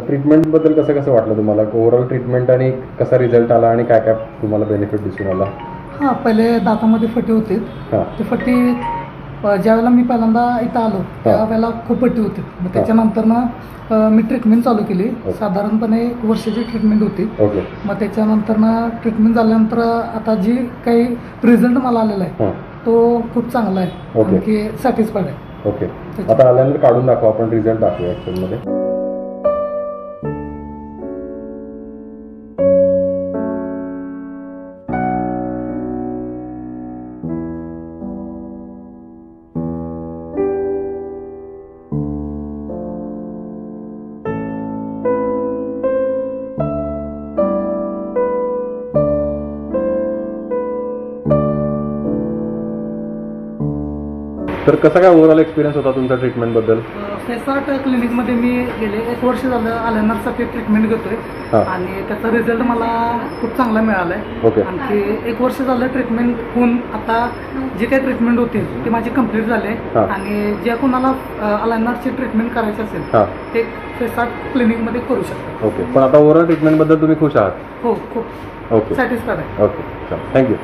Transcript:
ट्रीटमेंटबद्दल कसं वाटलं तुम्हाला? ओव्हरऑल ट्रीटमेंट आणि कसा रिझल्ट आला आणि काय काय तुम्हाला बेनिफिट दिसून आला? हां, पहिले दातामध्ये फटी होती. ते फटी ज्यावेळेला मी पहिल्यांदा इथं आलो त्यावेळेला खूप फटी होती. मग त्याच्यानंतर ना मी ट्रीटमेंट चालू केली. साधारणपणे 1 वर्षाची ट्रीटमेंट होती. मग त्याच्यानंतर ना ट्रीटमेंट झाल्यानंतर आता जी काही रिझल्ट मला आलेला आहे तो खूप चांगला आहे आणि सॅटिस्फाईड आहे. ओके, आता आल्यानंतर काढून दाखवा, आपण रिझल्ट दाखवूया ॲक्च्युअलमध्ये. तर कसा काय ओव्हरऑल एक्सपिरियन्स होता तुमचा ट्रीटमेंटबद्दल? फेसार्ट क्लिनिकमध्ये मी गेले 1 वर्ष झालं आल्यानंतरसाठी ट्रीटमेंट घेतोय आणि त्याचा रिझल्ट मला खूप चांगला मिळाला आहे. आणखी 1 वर्ष झालं ट्रीटमेंट होऊन आता जे काही ट्रीटमेंट होती ती माझी कंप्लीट झाली आहे. आणि ज्या कोणाला आल्यानंतरची ट्रीटमेंट करायची असेल ते फेसार्ट क्लिनिकमध्ये करू शकतात. ओके, पण आता ओव्हरऑल ट्रीटमेंटबद्दल तुम्ही खुश आहात? हो, खूप ओके, सॅटिस्फाईड आहे. Okay, thank you.